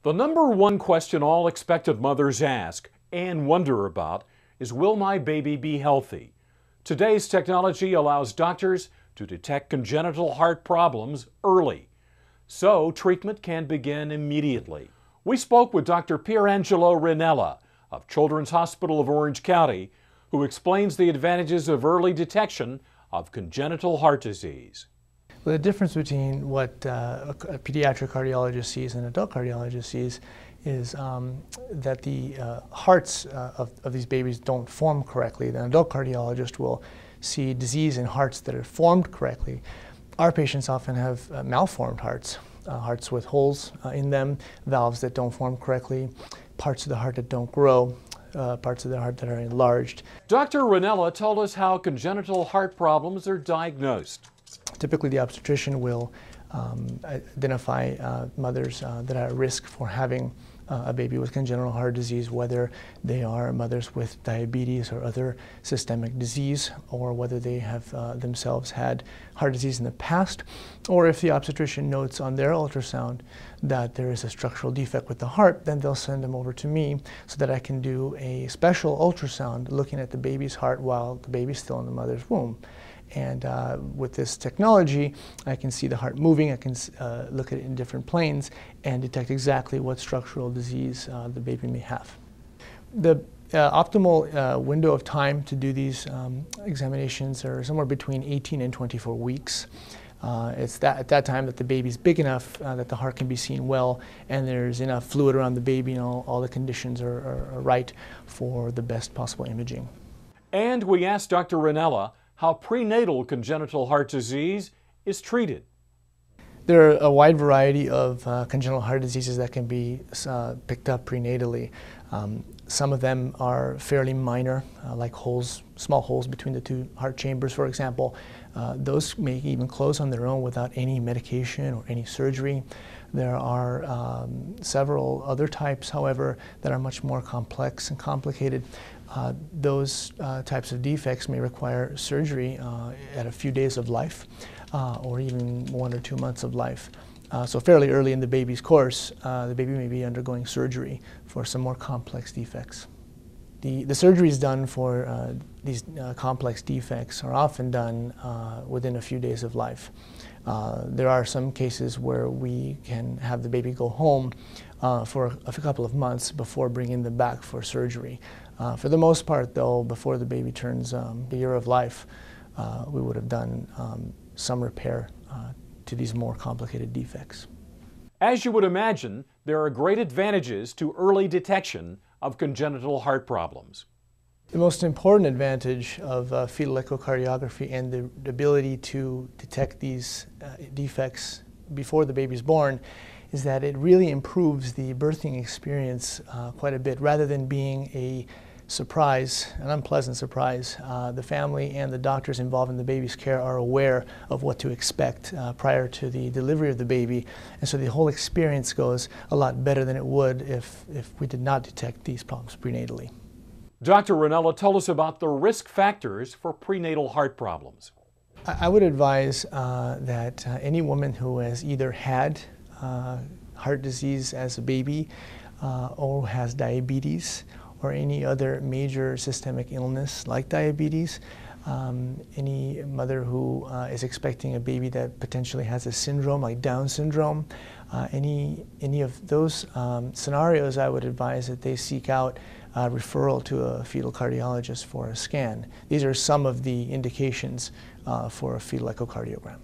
The number one question all expectant mothers ask and wonder about is, will my baby be healthy? Today's technology allows doctors to detect congenital heart problems early, so treatment can begin immediately. We spoke with Dr. Pierangelo Ranella of Children's Hospital of Orange County, who explains the advantages of early detection of congenital heart disease. Well, the difference between what a pediatric cardiologist sees and an adult cardiologist sees is that the hearts of these babies don't form correctly. The adult cardiologist will see disease in hearts that are formed correctly. Our patients often have malformed hearts, hearts with holes in them, valves that don't form correctly, parts of the heart that don't grow, parts of the heart that are enlarged. Dr. Ranella told us how congenital heart problems are diagnosed. Typically, the obstetrician will identify mothers that are at risk for having a baby with congenital heart disease, whether they are mothers with diabetes or other systemic disease, or whether they have themselves had heart disease in the past, or if the obstetrician notes on their ultrasound that there is a structural defect with the heart, then they'll send them over to me so that I can do a special ultrasound looking at the baby's heart while the baby's still in the mother's womb. And with this technology, I can see the heart moving, I can look at it in different planes and detect exactly what structural disease the baby may have. The optimal window of time to do these examinations are somewhere between 18 and 24 weeks. It's at that time that the baby's big enough that the heart can be seen well, and there's enough fluid around the baby, and all the conditions are right for the best possible imaging. And we asked Dr. Ranella how prenatal congenital heart disease is treated. There are a wide variety of congenital heart diseases that can be picked up prenatally. Some of them are fairly minor, like holes, small holes between the two heart chambers, for example. Those may even close on their own without any medication or any surgery. There are several other types, however, that are much more complex and complicated. Those types of defects may require surgery at a few days of life or even 1 or 2 months of life. So fairly early in the baby's course, the baby may be undergoing surgery for some more complex defects. The surgeries done for these complex defects are often done within a few days of life. There are some cases where we can have the baby go home for a couple of months before bringing them back for surgery. For the most part, though, before the baby turns the year of life, we would have done some repair to these more complicated defects. As you would imagine, there are great advantages to early detection of congenital heart problems. The most important advantage of fetal echocardiography and the ability to detect these defects before the baby's born is that it really improves the birthing experience quite a bit. Rather than being a surprise, an unpleasant surprise, the family and the doctors involved in the baby's care are aware of what to expect prior to the delivery of the baby, and so the whole experience goes a lot better than it would if we did not detect these problems prenatally. Dr. Ranella told us about the risk factors for prenatal heart problems. I would advise that any woman who has either had heart disease as a baby or has diabetes or any other major systemic illness like diabetes, any mother who is expecting a baby that potentially has a syndrome like Down syndrome, any of those scenarios, I would advise that they seek out referral to a fetal cardiologist for a scan. These are some of the indications for a fetal echocardiogram.